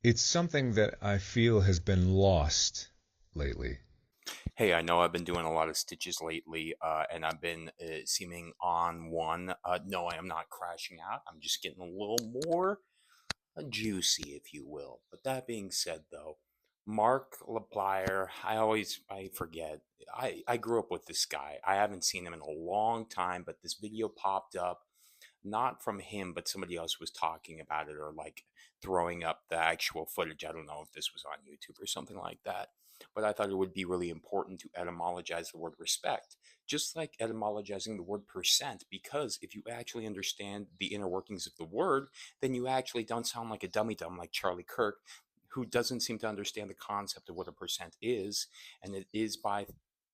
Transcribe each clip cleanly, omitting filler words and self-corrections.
It's something that I feel has been lost lately. Hey, I know I've been doing a lot of stitches lately, and I've been seeming on one. No, I am not crashing out. I'm just getting a little more juicy, if you will. But that being said, though, Mark LaPlire, I forget. I grew up with this guy. I haven't seen him in a long time, but this video popped up, not from him, but somebody else was talking about it or like throwing up the actual footage. I don't know if this was on YouTube or something like that. But I thought it would be really important to etymologize the word respect, just like etymologizing the word percent, because if you actually understand the inner workings of the word, then you actually don't sound like a dummy dumb like Charlie Kirk, who doesn't seem to understand the concept of what a percent is, and it is by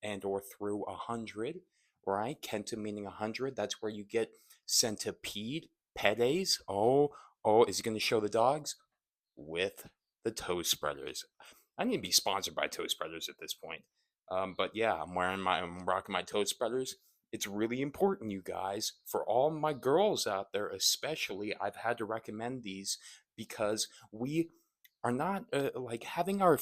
and or through 100, right? Kenta meaning 100. That's where you get centipede, pedes. Oh, is he going to show the dogs with the toe spreaders? I need to be sponsored by toe spreaders at this point. But yeah, I'm rocking my toe spreaders. It's really important, you guys, for all my girls out there, especially. I've had to recommend these because we are not like having our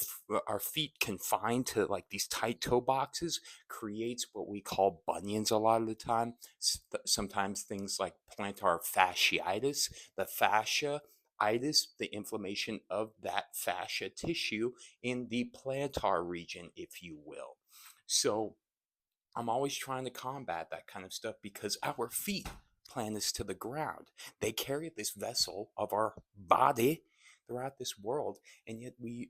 feet confined to like these tight toe boxes creates what we call bunions a lot of the time. Sometimes things like plantar fasciitis, the fascia itis, the inflammation of that fascia tissue in the plantar region, if you will. So I'm always trying to combat that kind of stuff because our feet plant us to the ground. They carry this vessel of our body throughout this world, and yet we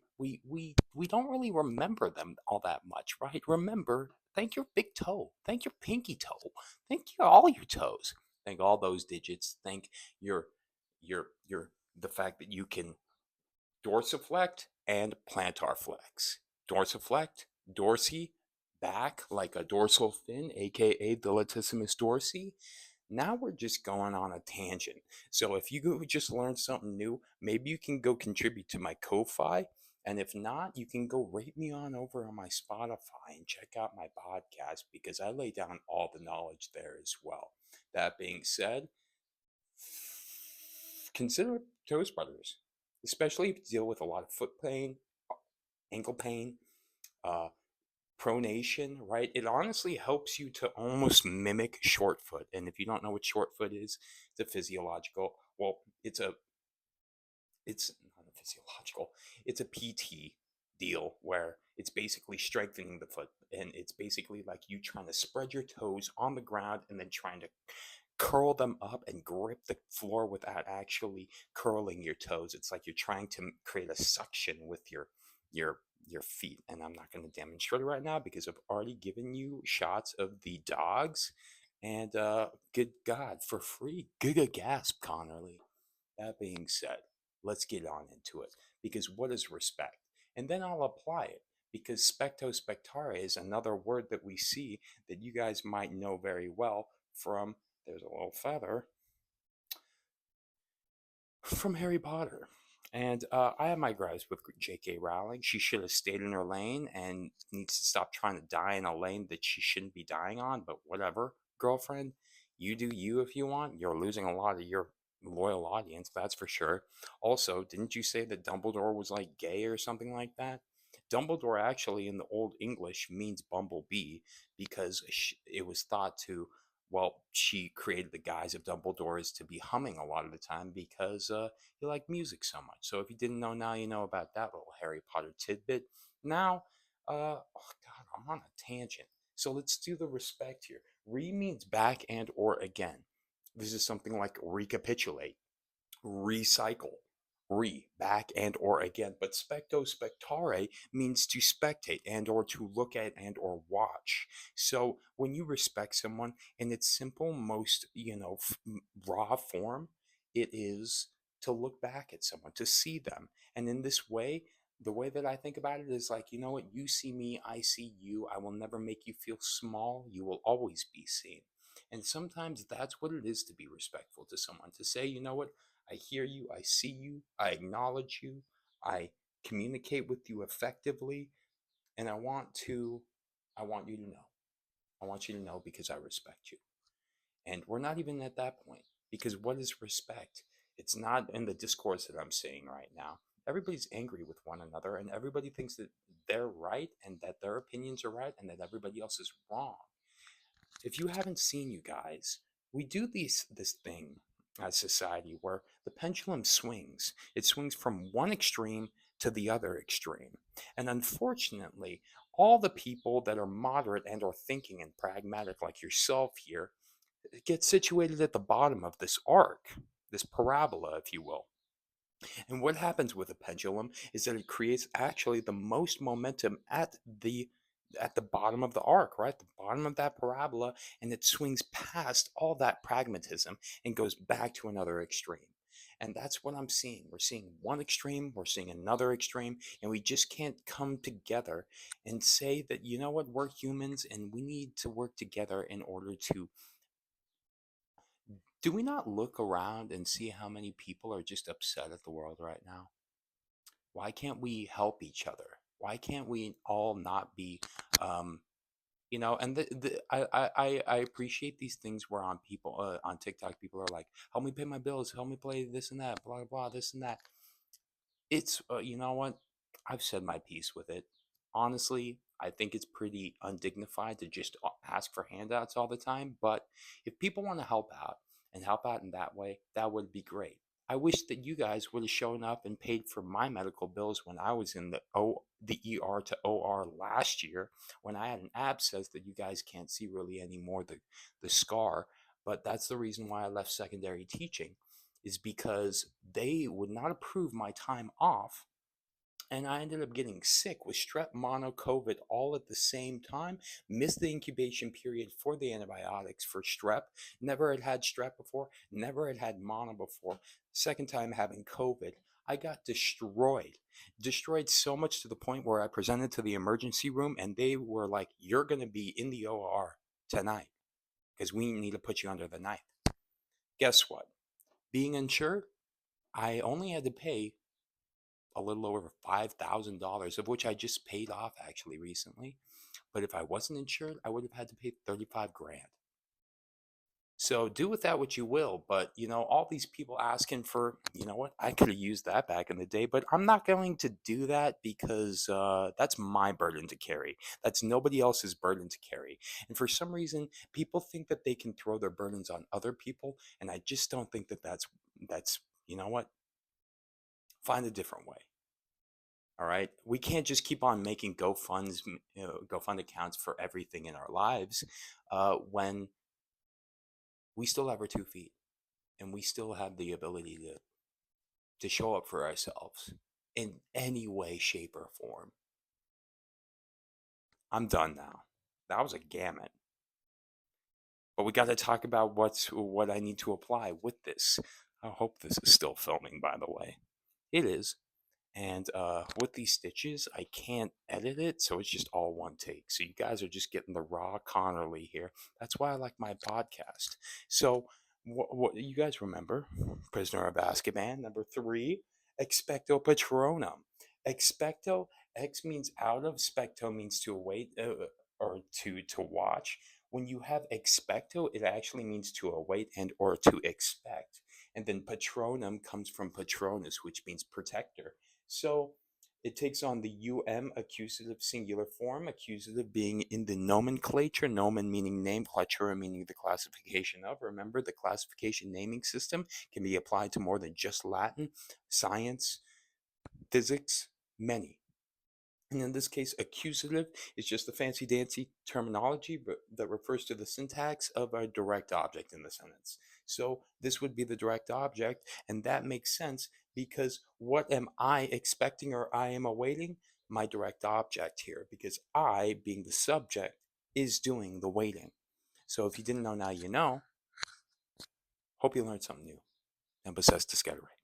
don't really remember them all that much, right? Remember, thank your big toe, thank your pinky toe, thank you all your toes, thank all those digits, thank your your the fact that you can dorsiflect and plantar flex. Dorsiflect, dorsey, back like a dorsal fin, aka the latissimus dorsi. Now we're just going on a tangent. So if you go just learn something new, maybe you can go contribute to my Ko-Fi. And if not, you can go rate me on over on my Spotify and check out my podcast because I lay down all the knowledge there as well. That being said, consider Toast Brothers, especially if you deal with a lot of foot pain, ankle pain, uh, pronation, right? It honestly helps you to almost mimic short foot. And if you don't know what short foot is, it's a physiological, well, it's not a physiological, it's a PT deal where it's basically strengthening the foot. And it's basically like you trying to spread your toes on the ground and then trying to curl them up and grip the floor without actually curling your toes. It's like you're trying to create a suction with your your feet. And I'm not going to demonstrate it right now because I've already given you shots of the dogs. And good God, for free. Giga gasp, Connerly. That being said, let's get on into it. Because what is respect? And then I'll apply it. Because specto spectare is another word that we see that you guys might know very well from, there's a little feather, from Harry Potter. And I have my gripes with J.K. Rowling. She should have stayed in her lane and needs to stop trying to die in a lane that she shouldn't be dying on. But whatever, girlfriend, you do you if you want. You're losing a lot of your loyal audience, that's for sure. Also, didn't you say that Dumbledore was like gay or something like that? Dumbledore actually in the Old English means bumblebee because it was thought to, well, she created the guise of Dumbledore as to be humming a lot of the time because he liked music so much. So if you didn't know, now you know about that little Harry Potter tidbit. Now, oh God, I'm on a tangent. So let's do the respect here. Re means back and or again. This is something like recapitulate, recycle, back and or again. But specto spectare means to spectate and or to look at and or watch. So when you respect someone in its simple, most, raw form, it is to look back at someone, to see them. And in this way, the way that I think about it is like, you know what, you see me, I see you. I will never make you feel small. You will always be seen. And sometimes that's what it is to be respectful to someone, to say, you know what, I hear you, I see you, I acknowledge you, I communicate with you effectively, and I want you to know. I want you to know because I respect you. And we're not even at that point because what is respect? It's not in the discourse that I'm saying right now. Everybody's angry with one another, and everybody thinks that they're right and that their opinions are right and that everybody else is wrong. If you haven't seen, you guys, we do this thing as society where the pendulum swings. It swings from one extreme to the other extreme. And unfortunately, all the people that are moderate and are thinking and pragmatic like yourself here get situated at the bottom of this arc, this parabola, if you will. And what happens with a pendulum is that it creates actually the most momentum at the bottom of the arc, right? The bottom of that parabola, and it swings past all that pragmatism and goes back to another extreme. And that's what I'm seeing. We're seeing one extreme, we're seeing another extreme, and we just can't come together and say that, you know what, we're humans and we need to work together in order to. Do we not look around and see how many people are just upset at the world right now? Why can't we help each other? Why can't we all not be, um, and I appreciate these things where on TikTok, people are like, help me pay my bills, help me play this and that, blah, blah, blah, this and that. It's, you know what? I've said my piece with it. Honestly, I think it's pretty undignified to just ask for handouts all the time. But if people want to help out and help out in that way, that would be great. I wish that you guys would have shown up and paid for my medical bills when I was in the ER to OR last year when I had an abscess that you guys can't see really anymore, the scar. But that's the reason why I left secondary teaching, is because they would not approve my time off. And I ended up getting sick with strep, mono, COVID all at the same time. Missed the incubation period for the antibiotics for strep. Never had strep before. Never had mono before. Second time having COVID. I got destroyed. Destroyed so much to the point where I presented to the emergency room and they were like, you're going to be in the OR tonight because we need to put you under the knife. Guess what? Being insured, I only had to pay a little over $5,000, of which I just paid off actually recently. But if I wasn't insured, I would have had to pay 35 grand. So do with that what you will. But, all these people asking for, you know what, I could have used that back in the day, but I'm not going to do that because that's my burden to carry. That's nobody else's burden to carry. And for some reason, people think that they can throw their burdens on other people. And I just don't think that that's, you know what, find a different way. All right. We can't just keep on making GoFund accounts for everything in our lives when we still have our 2 feet and we still have the ability to show up for ourselves in any way, shape, or form. I'm done now. That was a gamut. But we got to talk about what I need to apply with this. I hope this is still filming, by the way. It is. And with these stitches, I can't edit it, so it's just all one take. So you guys are just getting the raw Connerly here. That's why I like my podcast. So what you guys remember? Prisoner of Azkaban, number 3, expecto patronum. Expecto, ex means out of, specto means to await or to watch. When you have expecto, it actually means to await and or to expect. And then patronum comes from patronus, which means protector. So it takes on the accusative singular form, accusative being in the nomenclature, nomen meaning name, clatura meaning the classification of. Remember, the classification naming system can be applied to more than just Latin, science, physics, many. And in this case, accusative is just a fancy dancy terminology that refers to the syntax of a direct object in the sentence. So this would be the direct object, and that makes sense because what am I expecting or I am awaiting? My direct object here, because I, being the subject, is doing the waiting. So if you didn't know, now you know. Hope you learned something new. And possessed to Scatterate.